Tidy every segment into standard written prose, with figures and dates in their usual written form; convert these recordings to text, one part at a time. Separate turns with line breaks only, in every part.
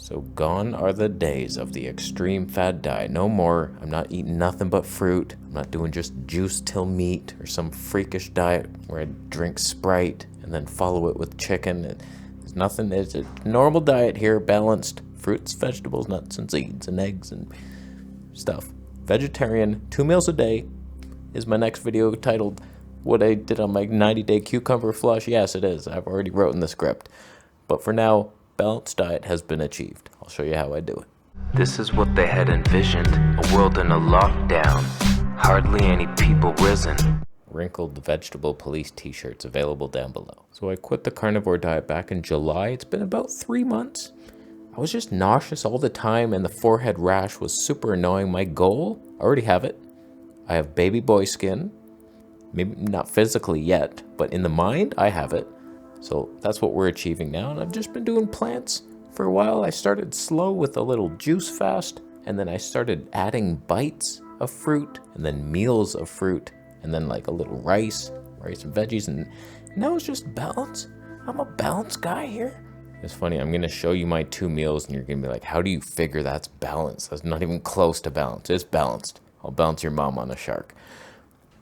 So gone are the days of the extreme fad diet. No more. I'm not eating nothing but fruit. I'm not doing just juice till meat or some freakish diet where I drink Sprite and then follow it with chicken. There's nothing. It's a normal diet here, balanced. Fruits, vegetables, nuts, and seeds, and eggs, and stuff. Vegetarian, 2 meals a day is my next video titled what I did on my 90-day cucumber flush. Yes, it is. I've already written the script. But for now, balanced diet has been achieved. I'll show you how I do it. This is what they had envisioned, a world in a lockdown. Hardly any people risen. Wrinkled vegetable police t-shirts available down below. So I quit the carnivore diet back in July. It's been about 3 months. I was just nauseous all the time and the forehead rash was super annoying. My goal, I already have it. I have baby boy skin. Maybe not physically yet, but in the mind, I have it. So that's what we're achieving now. And I've just been doing plants for a while. I started slow with a little juice fast, and then I started adding bites of fruit, and then meals of fruit, and then like a little rice and veggies, and now it's just balance. I'm a balanced guy here. It's funny, I'm gonna show you my 2 meals, and you're gonna be like, how do you figure that's balanced? That's not even close to balance. It's balanced. I'll bounce your mom on a shark.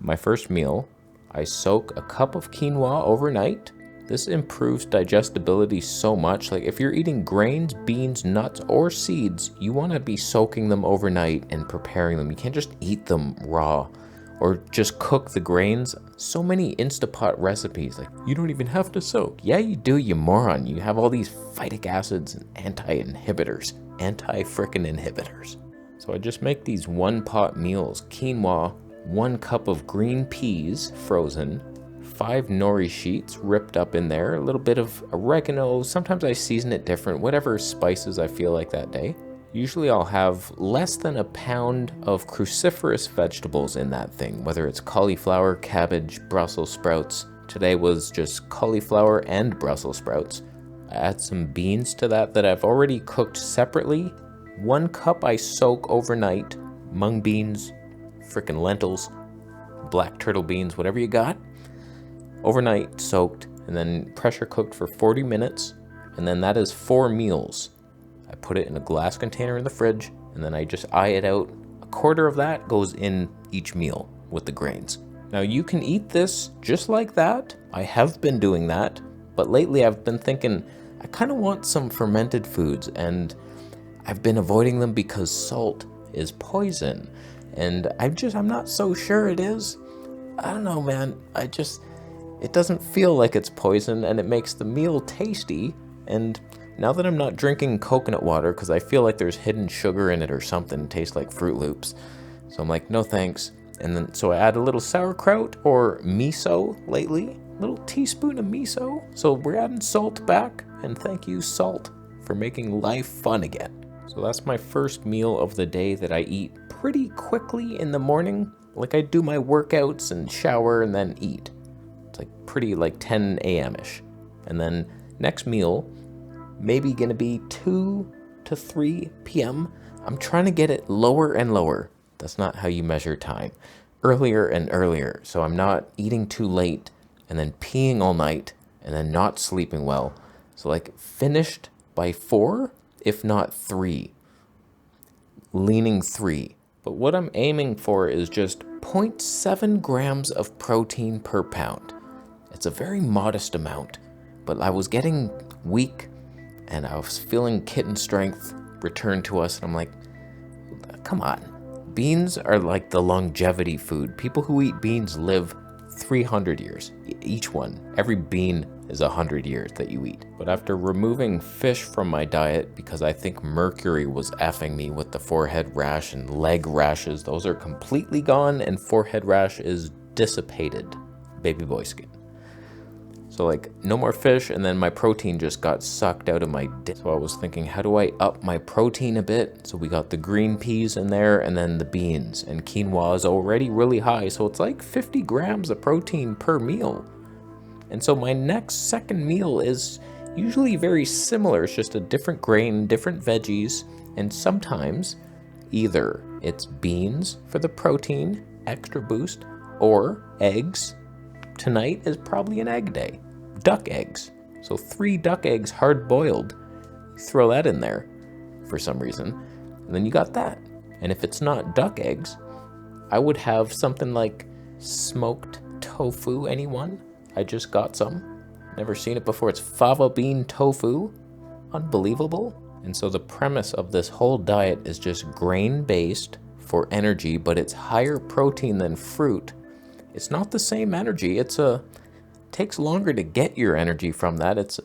My first meal, I soak a cup of quinoa overnight. This improves digestibility so much. Like if you're eating grains, beans, nuts, or seeds, you want to be soaking them overnight and preparing them. You can't just eat them raw or just cook the grains. So many Instapot recipes, like you don't even have to soak. Yeah, you do, you moron. You have all these phytic acids and anti-inhibitors. So I just make these 1-pot meals. Quinoa, 1 cup of green peas, frozen, 5 nori sheets ripped up in there, a little bit of oregano. Sometimes I season it different, whatever spices I feel like that day. Usually I'll have less than a pound of cruciferous vegetables in that thing, whether it's cauliflower, cabbage, Brussels sprouts. Today was just cauliflower and Brussels sprouts. I add some beans to that I've already cooked separately. 1 cup I soak overnight, mung beans, frickin' lentils, black turtle beans, whatever you got. Overnight soaked, and then pressure cooked for 40 minutes, and then that is 4 meals. I put it in a glass container in the fridge, and then I just eye it out. A quarter of that goes in each meal with the grains. Now you can eat this just like that. I have been doing that, but lately I've been thinking I kind of want some fermented foods, and I've been avoiding them because salt is poison, and I'm not so sure it is. I don't know, man. It doesn't feel like it's poison, and it makes the meal tasty. And now that I'm not drinking coconut water because I feel like there's hidden sugar in it or something, it tastes like Fruit Loops. So I'm like, no thanks. And then so I add a little sauerkraut or miso lately, a little teaspoon of miso. So we're adding salt back, and thank you, salt, for making life fun again. So that's my first meal of the day that I eat pretty quickly in the morning. Like I do my workouts and shower and then eat. Like pretty like 10 a.m.-ish. And then next meal, maybe gonna be 2 to 3 p.m. I'm trying to get it lower and lower. That's not how you measure time. Earlier and earlier. So I'm not eating too late and then peeing all night and then not sleeping well. So like finished by 4, if not 3. Leaning 3. But what I'm aiming for is just 0.7 grams of protein per pound. It's a very modest amount, but I was getting weak and I was feeling kitten strength return to us, and I'm like, come on. Beans are like the longevity food. People who eat beans live 300 years, each one. Every bean is 100 years that you eat. But after removing fish from my diet, because I think mercury was effing me with the forehead rash and leg rashes, those are completely gone, and forehead rash is dissipated. Baby boy skin. So like no more fish, and then my protein just got sucked out of my dick. So I was thinking, how do I up my protein a bit? So we got the green peas in there and then the beans, and quinoa is already really high. So it's like 50 grams of protein per meal. And so my next second meal is usually very similar. It's just a different grain, different veggies, and sometimes either it's beans for the protein, extra boost, or eggs. Tonight is probably an egg day. Duck eggs. So 3 duck eggs hard boiled. Throw that in there. for some reason. And then you got that. And if it's not duck eggs, I would have something like smoked tofu. Anyone? I just got some. Never seen it before. It's fava bean tofu. Unbelievable. And so the premise of this whole diet is just grain-based for energy, but it's higher protein than fruit. It's not the same energy. It takes longer to get your energy from that. It's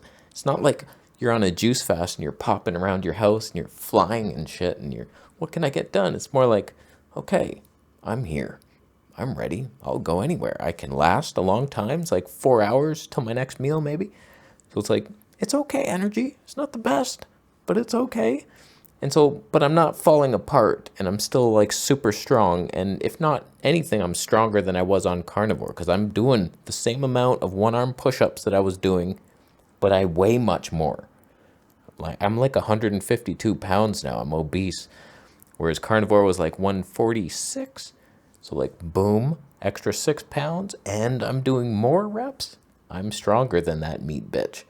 not like you're on a juice fast and you're popping around your house and you're flying and shit and what can I get done? It's more like, okay, I'm here. I'm ready. I'll go anywhere. I can last a long time. It's like 4 hours till my next meal maybe. So it's like, it's okay energy. It's not the best, but it's okay. And so, but I'm not falling apart and I'm still like super strong. And if not anything, I'm stronger than I was on carnivore because I'm doing the same amount of one-arm push-ups that I was doing, but I weigh much more. I'm like 152 pounds now. I'm obese. Whereas carnivore was like 146. So like, boom, extra 6 pounds and I'm doing more reps. I'm stronger than that meat bitch.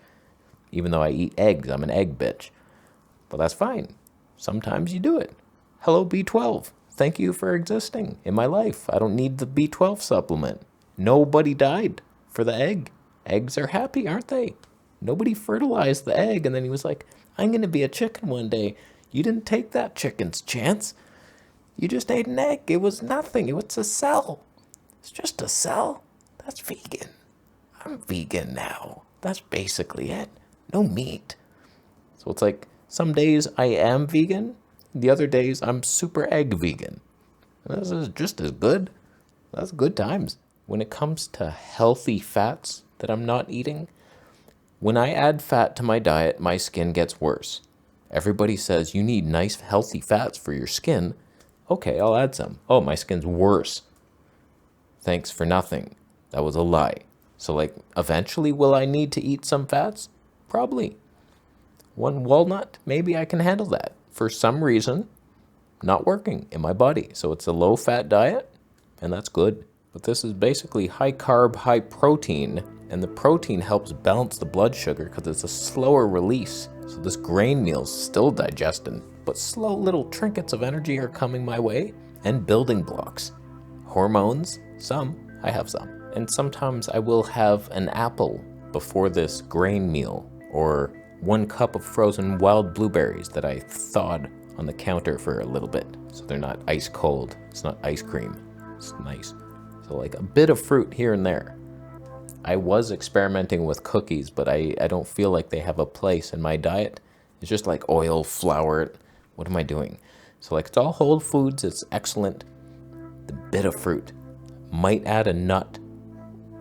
Even though I eat eggs, I'm an egg bitch. But that's fine. Sometimes you do it. Hello, B12. Thank you for existing in my life. I don't need the B12 supplement. Nobody died for the egg. Eggs are happy, aren't they? Nobody fertilized the egg and then he was like, I'm going to be a chicken one day. You didn't take that chicken's chance. You just ate an egg. It was nothing. It was a cell. It's just a cell. That's vegan. I'm vegan now. That's basically it. No meat. So it's like some days I am vegan. The other days I'm super egg vegan. This is just as good. That's good times. When it comes to healthy fats that I'm not eating, when I add fat to my diet, my skin gets worse. Everybody says you need nice healthy fats for your skin. Okay, I'll add some. Oh, my skin's worse. Thanks for nothing. That was a lie. So like, eventually will I need to eat some fats? Probably. One walnut, maybe I can handle that. For some reason, not working in my body. So it's a low-fat diet, and that's good. But this is basically high-carb, high-protein, and the protein helps balance the blood sugar because it's a slower release. So this grain meal's still digesting, but slow little trinkets of energy are coming my way, and building blocks. Hormones, some. I have some. And sometimes I will have an apple before this grain meal, or 1 cup of frozen wild blueberries that I thawed on the counter for a little bit. So they're not ice cold. It's not ice cream. It's nice. So like a bit of fruit here and there. I was experimenting with cookies, but I don't feel like they have a place in my diet. It's just like oil, flour. What am I doing? So like it's all whole foods. It's excellent. The bit of fruit. Might add a nut,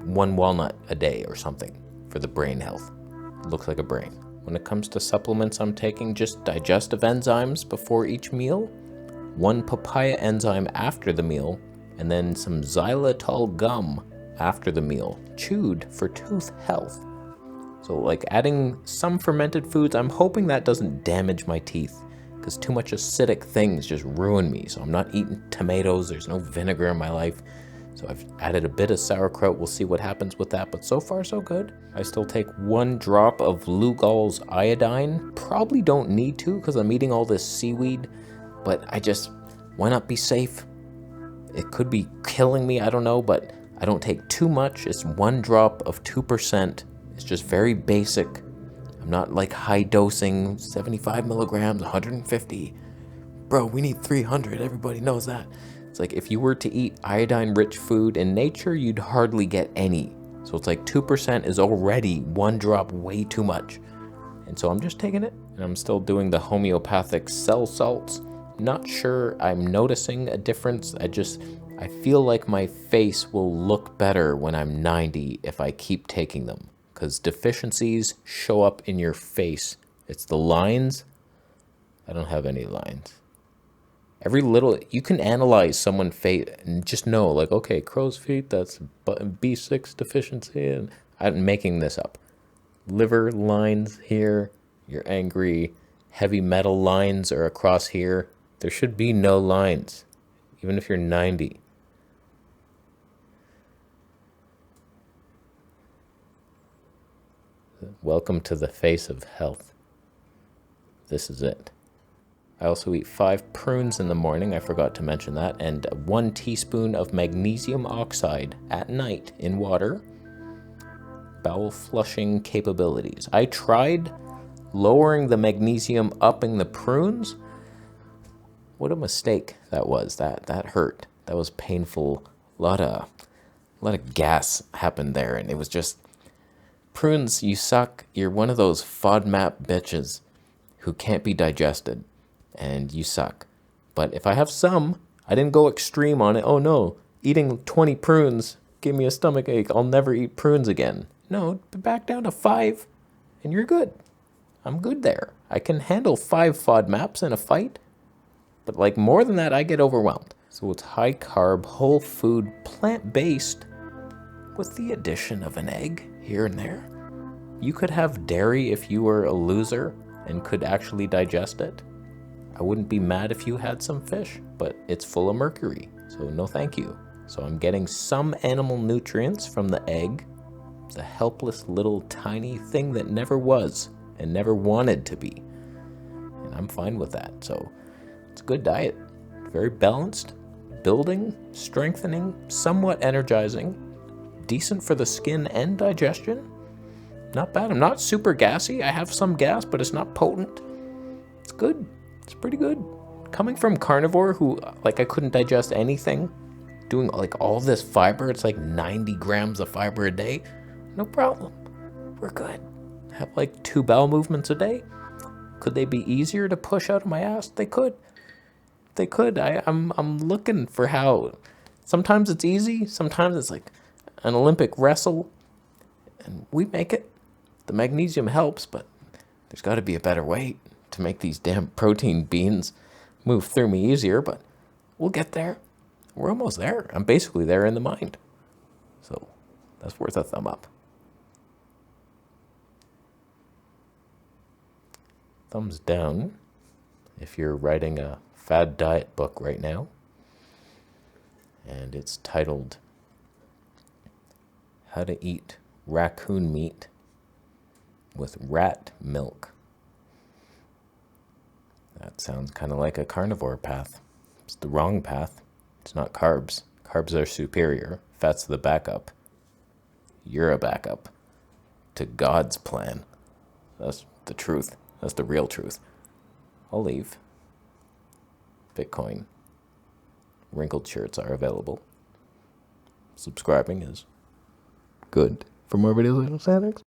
1 walnut a day or something for the brain health. It looks like a brain. When it comes to supplements I'm taking, just digestive enzymes before each meal, 1 papaya enzyme after the meal, and then some xylitol gum after the meal, chewed for tooth health. So like adding some fermented foods, I'm hoping that doesn't damage my teeth because too much acidic things just ruin me. So I'm not eating tomatoes, there's no vinegar in my life. So I've added a bit of sauerkraut. We'll see what happens with that, but so far so good. I still take 1 drop of Lugol's iodine. Probably don't need to because I'm eating all this seaweed, but why not be safe? It could be killing me, I don't know, but I don't take too much. It's 1 drop of 2%. It's just very basic. I'm not like high dosing, 75 milligrams, 150. Bro, we need 300. Everybody knows that. It's like if you were to eat iodine-rich food in nature, you'd hardly get any. So it's like 2% is already 1 drop way too much. And so I'm just taking it, and I'm still doing the homeopathic cell salts. Not sure I'm noticing a difference. I feel like my face will look better when I'm 90 if I keep taking them. Because deficiencies show up in your face. It's the lines. I don't have any lines. You can analyze someone's face and just know, like, okay, crow's feet, that's B6 deficiency, and I'm making this up. Liver lines here, you're angry, heavy metal lines are across here. There should be no lines, even if you're 90. Welcome to the face of health. This is it. I also eat 5 prunes in the morning, I forgot to mention that, and 1 teaspoon of magnesium oxide at night in water. Bowel flushing capabilities. I tried lowering the magnesium, upping the prunes. What a mistake that was. That hurt. That was painful. A lot of gas happened there, and it was just prunes. You suck. You're one of those FODMAP bitches who can't be digested, and you suck. But if I have some, I didn't go extreme on it. Oh no, eating 20 prunes gave me a stomach ache. I'll never eat prunes again. No, back down to 5, and you're good. I'm good there. I can handle 5 FODMAPs in a fight, but like more than that, I get overwhelmed. So it's high carb, whole food, plant-based, with the addition of an egg here and there. You could have dairy if you were a loser and could actually digest it. I wouldn't be mad if you had some fish, but it's full of mercury, so no thank you. So I'm getting some animal nutrients from the egg, the helpless little tiny thing that never was and never wanted to be. And I'm fine with that. So it's a good diet, very balanced, building, strengthening, somewhat energizing, decent for the skin and digestion. Not bad. I'm not super gassy. I have some gas, but it's not potent. It's good. It's pretty good. Coming from carnivore who, like, I couldn't digest anything, doing like all this fiber, it's like 90 grams of fiber a day. No problem. We're good. Have like 2 bowel movements a day. Could they be easier to push out of my ass? They could. They could. I'm looking for how. Sometimes it's easy. Sometimes it's like an Olympic wrestle. And we make it. The magnesium helps, but there's got to be a better way to make these damn protein beans move through me easier, but we'll get there. We're almost there. I'm basically there in the mind. So that's worth a thumb up. Thumbs down if you're writing a fad diet book right now. And it's titled How to Eat Raccoon Meat with Rat Milk. That sounds kind of like a carnivore path. It's the wrong path. It's not carbs. Carbs are superior. Fat's the backup. You're a backup to God's plan. That's the truth. That's the real truth. I'll leave. Bitcoin. Wrinkled shirts are available. Subscribing is good for more videos on Saturdays.